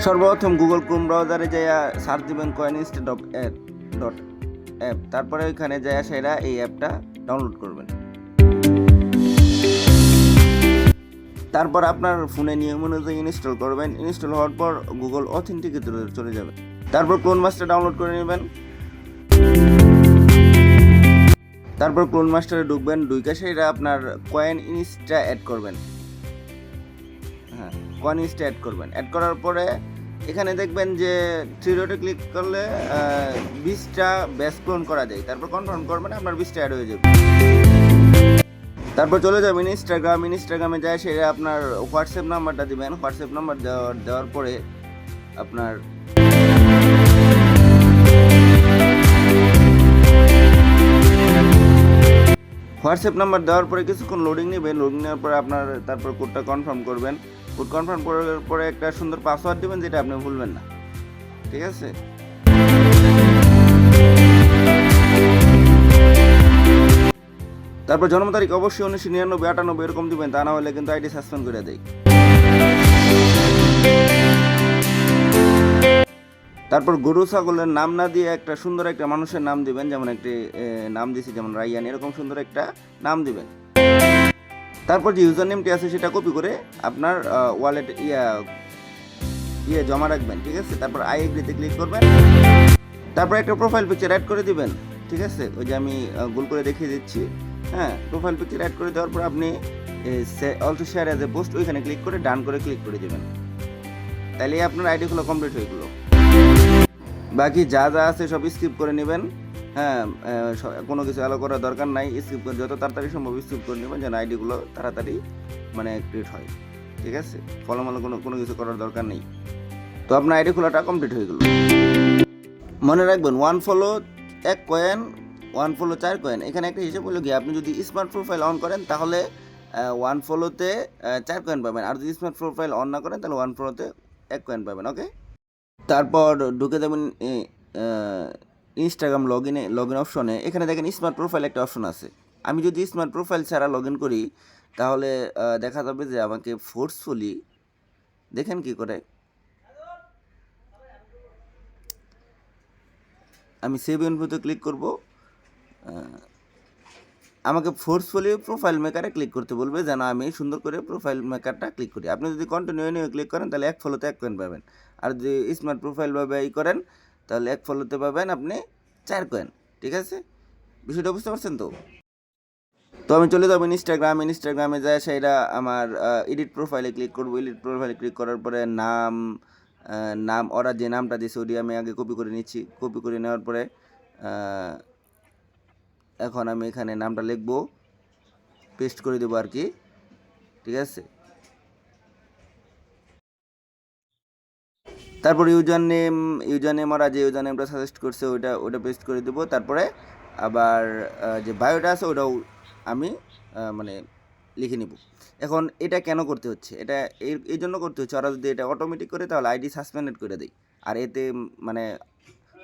সর্বপ্রথম Google Chrome ব্রাউজারে যাইয়া সার্চ দিবেন coinstate.app, তারপরে ওইখানে যাইয়া সেরা এই অ্যাপটা ডাউনলোড করবেন। তারপর আপনার ফোনে নিয়ম অনুযায়ী ইনস্টল করবেন। ইনস্টল হওয়ার পর গুগল অথেন্টিকেটরে চলে যাবেন। তারপর ক্লোন মাস্টার ডাউনলোড করে নেবেন। তারপর ক্লোন মাস্টারে ঢুকবেন, ঢুকে সেটা আপনার কয়েন ইনস্টা অ্যাড করবেন। কয়েন ইনস্টা অ্যাড করবেন। অ্যাড করার পরে এখানে দেখবেন যে থ্রি ডটে ক্লিক করলে 20টা ব্যাচ ক্লোন করা যায়। তারপর কনফার্ম করবেন, আপনার 20টা অ্যাড হয়ে যাবে। তারপর চলে যাবেন ইনস্টাগ্রামে যায় সেটা আপনার হোয়াটসঅ্যাপ নাম্বারটা দিবেন। হোয়াটসঅ্যাপ নাম্বার দেওয়ার পরে আপনার হোয়াটসঅ্যাপ নাম্বার দেওয়ার পরে কিছুক্ষণ লোডিং নেবে। লোডিং নেওয়ার পরে আপনার তারপর কোডটা কনফার্ম করবেন। কোড কনফার্ম করার পরে একটা সুন্দর পাসওয়ার্ড দিবেন, যেটা আপনি ভুলবেন না। ঠিক আছে? তারপর জন্ম তারিখ অবশ্যই 1999, 98 এরকম দিবেন, তা না হলে কিন্তু আইডি সাসপেন্ড করে দেয়। তারপর গরু ছাগলের নাম না দিয়ে একটা সুন্দর একটা মানুষের নাম দিবেন, যেমন একটি নাম দিছি যেমন রাইয়ান, এরকম সুন্দর একটা নাম দিবেন। তারপর যে ইউজার নেমটি আছে সেটা কপি করে আপনার ওয়ালেট জমা রাখবেন। ঠিক আছে? তারপর আই এগ্রিতে ক্লিক করবেন। তারপর একটা প্রোফাইল পিকচার অ্যাড করে দিবেন। ঠিক আছে? ওই যে আমি গোল করে দেখিয়ে দিচ্ছি। হ্যাঁ, প্রোফাইল পিকচার অ্যাড করে দেওয়ার পর আপনি also share as a post ওইখানে ক্লিক করে ডান করে ক্লিক করে দিবেন। তাহলে আপনার আইডিগুলো কমপ্লিট হয়ে গেলো। বাকি যা যা আছে সব স্কিপ করে নেবেন। হ্যাঁ, কোনো কিছু অ্যালো করার দরকার নাই। স্কিপ করে যত তাড়াতাড়ি সম্ভব স্কিপ করে নেবেন, যেন আইডিগুলো তাড়াতাড়ি ক্রিয়েট হয়। ঠিক আছে? ফলোমালো কোনো কিছু করার দরকার নেই। তো আপনার আইডি খোলাটা কমপ্লিট হয়ে গেল। মনে রাখবেন, 1 ফলো 1 কয়েন, 1 ফলো 4 কয়েন। এখানে একটা হিসেব হলো গিয়ে আপনি যদি স্মার্ট প্রোফাইল অন করেন তাহলে 1 ফলোতে 4 কয়েন পাবেন, আর যদি স্মার্ট প্রোফাইল অন না করেন তাহলে 1 ফলোতে 1 কয়েন পাবেন। ওকে? তারপর ঢুকে যাবেন ইনস্টাগ্রাম লগ ইন অপশনে। এখানে দেখেন স্মার্ট প্রোফাইল একটা অপশন আছে। আমি যদি স্মার্ট প্রোফাইল ছাড়া লগ ইন করি তাহলে দেখা যাবে যে আমাকে ফোর্সফুলি, দেখেন কি করে, আমি সেভ ইনফোতে ক্লিক করব, আমাকে ফোর্সফুলি প্রোফাইল মেকারে ক্লিক করতে বলবে, যেন আমি সুন্দর করে প্রোফাইল মেকারটা ক্লিক করি। আপনি যদি কন্টিনিউ ক্লিক করেন তাহলে 1 ফলোতে 1 কয়েন পাবেন, আর যদি স্মার্ট প্রোফাইল ভাবে করেন তাহলে 1 ফলোতে পাবেন আপনি 4 কয়েন। ঠিক আছে? বিষয়টা বুঝতে পারছেন তো? তো আমি চলে যাবো ইনস্টাগ্রামে যায় সেটা আমার এডিট প্রোফাইলে ক্লিক করবো। এডিট প্রোফাইলে ক্লিক করার পরে নাম ওরা যে নামটা দিয়েছে ওটি আমি আগে কপি করে নিচ্ছি। কপি করে নেওয়ার পরে এখন আমি এখানে নামটা লিখবো, পেস্ট করে দেবো আর কি। ঠিক আছে? তারপর ইউজার নেম ওরা যে ইউজার নেমটা সাজেস্ট করছে ওটা পেস্ট করে দেবো। তারপরে আবার যে বায়োটা আছে ওটাও আমি লিখে নিব। এখন এটা কেন করতে হচ্ছে? এটা এই জন্য করতে হচ্ছে, ওরা যদি এটা অটোমেটিক করে তাহলে আইডি সাসপেন্ডেড করে দেয়, আর এতে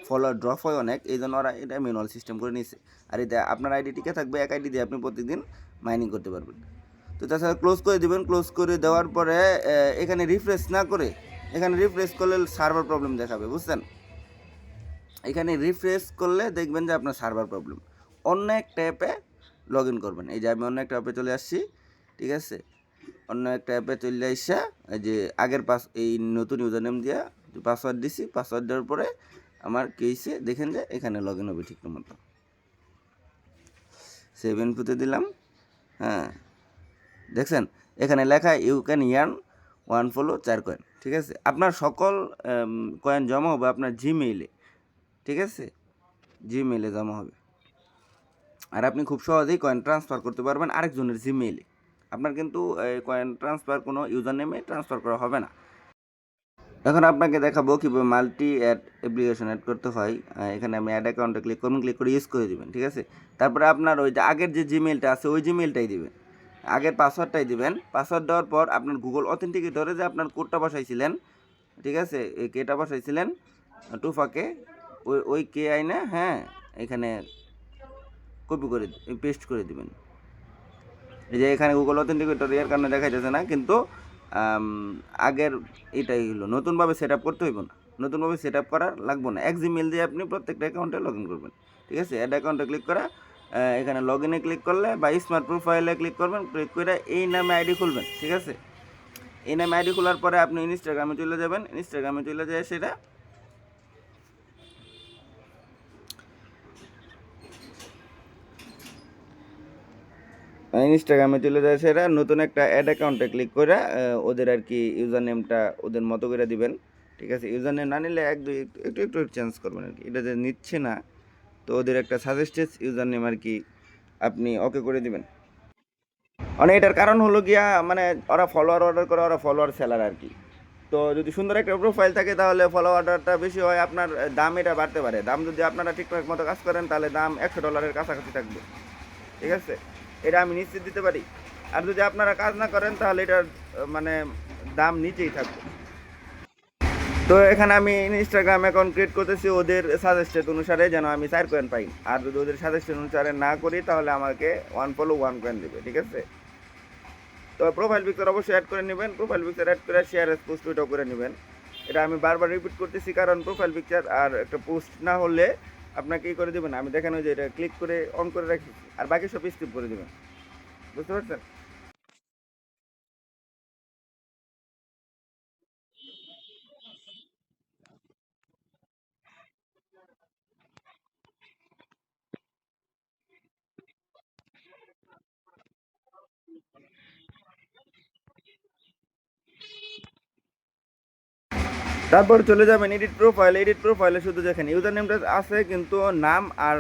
ফলোয়ার ড্রপ হয় অনেক, এই জন্য ওরা এটা ম্যানুয়াল সিস্টেম করে নিয়েছে। আর এতে আপনার আইডি টিকে থাকবে, এক আইডি দিয়ে আপনি প্রত্যেকদিন মাইনিং করতে পারবেন। তো তাছাড়া ক্লোজ করে দেবেন। ক্লোজ করে দেওয়ার পরে এখানে রিফ্রেশ না করে, এখানে রিফ্রেশ করলে সার্ভার প্রবলেম দেখাবে, বুঝছেন? এখানে রিফ্রেশ করলে দেখবেন যে আপনার সার্ভার প্রবলেম। অন্য একটা অ্যাপে লগ ইন করবেন। এই যে আমি অন্য একটা অ্যাপে চলে আসছি। ঠিক আছে? অন্য একটা অ্যাপে চলে আসা যে আগের এই নতুন ইউজার নেম দিয়ে পাসওয়ার্ড দিছি। পাসওয়ার্ড দেওয়ার পরে আমার কেসে দেখেন যে এখানে লগ ইন হবে ঠিক মতো। 7 পুঁতে দিলাম। হ্যাঁ, দেখছেন এখানে লেখা you can earn 1 follow 4 coins. ঠিক আছে? আপনার সকল কয়েন জমা হবে আপনার জিমেইলে। ঠিক আছে? জিমেইলে জমা হবে, আর আপনি খুব সহজেই কয়েন ট্রান্সফার করতে পারবেন আরেকজনের জিমেইলে। আপনার কিন্তু কয়েন ট্রান্সফার কোনো ইউজার নেমে ট্রান্সফার করা হবে না। এখন আপনাকে দেখাবো কীভাবে মাল্টি অ্যাপ্লিকেশন অ্যাড করতে হয়। এখানে আমি অ্যাড অ্যাকাউন্টে ক্লিক করবেন, ক্লিক করে ইউজ করে দেবেন। ঠিক আছে? তারপরে আপনার ওই যে আগের যে জিমেইলটা আছে ওই জিমেইলটাই দিবেন, আগের পাসওয়ার্ডটাই দিবেন। পাসওয়ার্ড দেওয়ার পর আপনার গুগল অথেন্টিকেটরে যে আপনার কোডটা বসাইছিলেন, ঠিক আছে, এই কেটা বসাইছিলেন টুফাকে, ওই কে আইনে হ্যাঁ এখানে কপি করে পেস্ট করে দিবেন। এই যে এখানে গুগল অথেন্টিকেটর এর কারণে দেখা যাচ্ছে না, কিন্তু আম, আগের এটাই হলো, নতুনভাবে সেট আপ করতে হইব না, নতুনভাবে সেট আপ করার লাগবো না। এক জিমেল দিয়ে আপনি প্রত্যেকটা অ্যাকাউন্টে লগ ইন করবেন। ঠিক আছে, অ্যাড অ্যাকাউন্টে ক্লিক করা, এখানে লগ ইনে ক্লিক করলে বা স্মার্ট প্রোফাইলে ক্লিক করবেন, ক্লিক করে এই নামে আইডি খুলবেন। ঠিক আছে, এই নামে আইডি খোলার পরে আপনি ইনস্টাগ্রামে চলে যাবেন। ইনস্টাগ্রামে চলে যায় সেটা ইনস্টাগ্রামে চলে যায় সেটা নতুন একটা অ্যাড অ্যাকাউন্টে ক্লিক করে ওদের আর কি ইউজার নেমটা ওদের মতো করে দিবেন। ঠিক আছে, ইউজার নেম না নিলে এক দুই একটু একটু চেঞ্জ করবেন আর কি, এটা যে নিচ্ছে না, তো ওদের একটা সাজেস্টেড ইউজার নেম আর কি আপনি ওকে করে দিবেন। মানে এটার কারণ হলো গিয়া মানে ওরা ফলোয়ার অর্ডার করে, ওরা ফলোয়ার সেলার আর কি। তো যদি সুন্দর একটা প্রোফাইল থাকে তাহলে ফলোয়ারটা বেশি হয়, আপনার দাম এটা বাড়তে পারে। দাম যদি আপনারা ঠিকঠাক মতো কাজ করেন তাহলে দাম $100 কাছাকাছি থাকবে। ঠিক আছে, এটা আমি নিশ্চিত দিতে পারি। আর যদি আপনারা কাজ না করেন তাহলে এটার মানে দাম নিচেই থাকবে। তো এখানে আমি ইনস্টাগ্রাম অ্যাকাউন্ট ক্রিয়েট করতেছি ওদের সাজেস্টেড অনুসারে, যেন আমি 4 কয়েন পাই। আর যদি ওদের সাজেস্টেড অনুসারে না করি তাহলে আমাকে 1 ফলো 1 কয়েন দেবে। ঠিক আছে, তো প্রোফাইল পিকচার অবশ্যই অ্যাড করে নেবেন। প্রোফাইল পিকচার অ্যাড করে শেয়ার পোস্ট ওইটাও করে নেবেন। এটা আমি বারবার রিপিট করতেছি কারণ প্রোফাইল পিকচার আর একটা পোস্ট না হলে আপনাকে কী করে দেবেন, আমি দেখানো যে এটা ক্লিক করে অন করে রাখি, আর বাকি সব স্কিপ করে দেবেন। বুঝতে পারছেন? তারপর চলে যাবেন এডিট প্রোফাইল। এডিট প্রোফাইলে শুধু দেখেন ইউজার নেমটা আছে কিন্তু নাম আর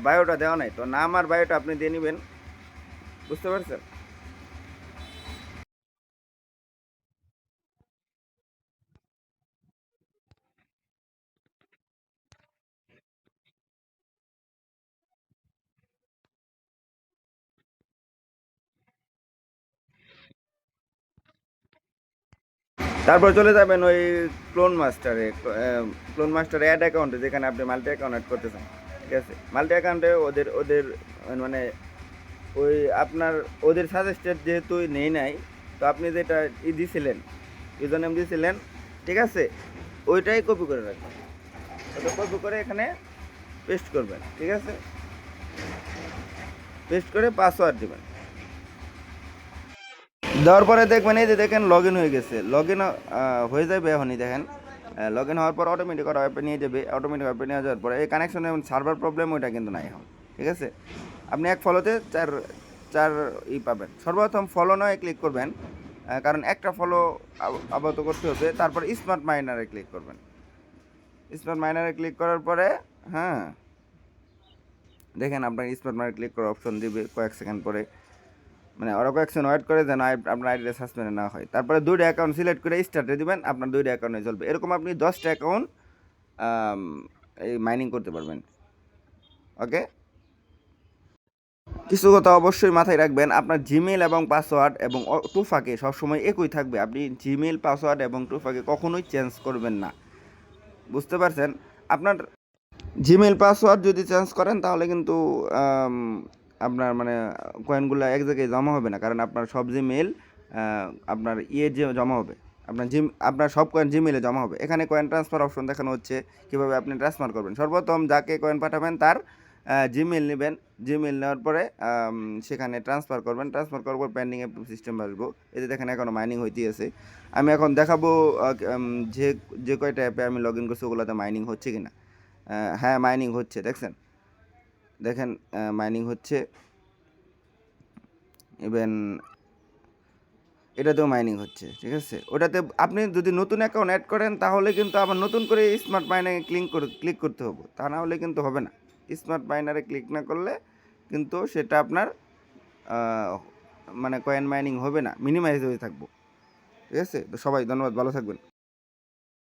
বায়োটা দেওয়া নাই, তো নাম আর বায়োটা আপনি দিয়ে নেবেন। বুঝতে পারছেন? তারপর চলে যাবেন ওই ক্লোন মাস্টারে। ক্লোন মাস্টারে অ্যাড অ্যাকাউন্টে, যেখানে আপনি মাল্টি অ্যাকাউন্ট অ্যাড করতে চান। ঠিক আছে, মাল্টি অ্যাকাউন্টে ওদের ওদের মানে ওই আপনার ওদের সাজেস্টেড যেহেতু নেই নাই, তো আপনি যেটা দিছিলেন, ইউজার নেম দিয়েছিলেন, ঠিক আছে, ওইটাই কপি করে রাখবেন। ওটা কপি করে এখানে পেস্ট করবেন। ঠিক আছে, পেস্ট করে পাসওয়ার্ড দেবেন। দেওয়ার পরে দেখবেন এই যে দেখেন লগ ইন হয়ে গেছে। লগ ইন হয়ে যাবে এখনই দেখেন। লগ ইন হওয়ার পর অটোমেটিক ওরা অ্যাপে নিয়ে যাবে। অটোমেটিক অ্যাপে নিয়ে যাওয়ার পরে এই কানেকশনে সার্ভার প্রবলেম ওইটা কিন্তু নাই এখন। ঠিক আছে, আপনি এক ফলোতে চার চার পাবেন। সর্বপ্রথম ফলো নয় ক্লিক করবেন, কারণ একটা ফলো আপাতত করতে হবে। তারপর স্মার্ট মাইনারে ক্লিক করবেন। স্মার্ট মাইনারে ক্লিক করার পরে হ্যাঁ দেখেন আপনার স্মার্ট মাইনারে ক্লিক করার অপশন দিবে কয়েক সেকেন্ড পরে। মানে ওরা কয়েকজন ওয়েট করে যেন আপনার আইডিটা সাসপেন্ড না হয়। তারপরে 2টা অ্যাকাউন্ট সিলেক্ট করে স্টার্টে দিবেন, আপনার 2টা অ্যাকাউন্টে চলবে। এরকম আপনি 10টা অ্যাকাউন্ট এই মাইনিং করতে পারবেন। ওকে, কিছু কথা অবশ্যই মাথায় রাখবেন, আপনার জিমেল এবং পাসওয়ার্ড এবং টুফাকে সবসময় একই থাকবে। আপনি জিমেল পাসওয়ার্ড এবং টুফাকে কখনোই চেঞ্জ করবেন না। বুঝতে পারছেন? আপনার জিমেল পাসওয়ার্ড যদি চেঞ্জ করেন তাহলে কিন্তু আম, আপনার মানে কয়েনগুলো এক জায়গায় জমা হবে না, কারণ আপনার সব জিমেল আপনার যে জমা হবে, আপনার সব কয়েন জিমেলে জমা হবে। এখানে কয়েন ট্রান্সফার অপশন দেখানো হচ্ছে কীভাবে আপনি ট্রান্সফার করবেন। সর্বপ্রথম যাকে কয়েন পাঠাবেন তার জিমেল নেবেন। জিমেল নেওয়ার পরে সেখানে ট্রান্সফার করবেন। ট্রান্সফার করার পর পেন্ডিং সিস্টেম আসবো। এতে দেখেন এখনও মাইনিং হইতে আছে। আমি এখন দেখাবো যে যে কয়টা অ্যাপে আমি লগ ইন করছি ওগুলোতে মাইনিং হচ্ছে কি না। হ্যাঁ, মাইনিং হচ্ছে, দেখছেন? দেখেন মাইনিং হচ্ছে। ইভেন এটাতেও মাইনিং হচ্ছে। ঠিক আছে, ওটাতে আপনি যদি নতুন অ্যাকাউন্ট অ্যাড করেন তাহলে কিন্তু আবার নতুন করে স্মার্ট মাইনারে ক্লিক করতে হবে, তা না হলে কিন্তু হবে না। স্মার্ট মাইনারে ক্লিক না করলে কিন্তু সেটা আপনার মানে কয়েন মাইনিং হবে না, মিনিমাইজ হয়ে থাকবো। ঠিক আছে, তো সবাই ধন্যবাদ, ভালো থাকবেন।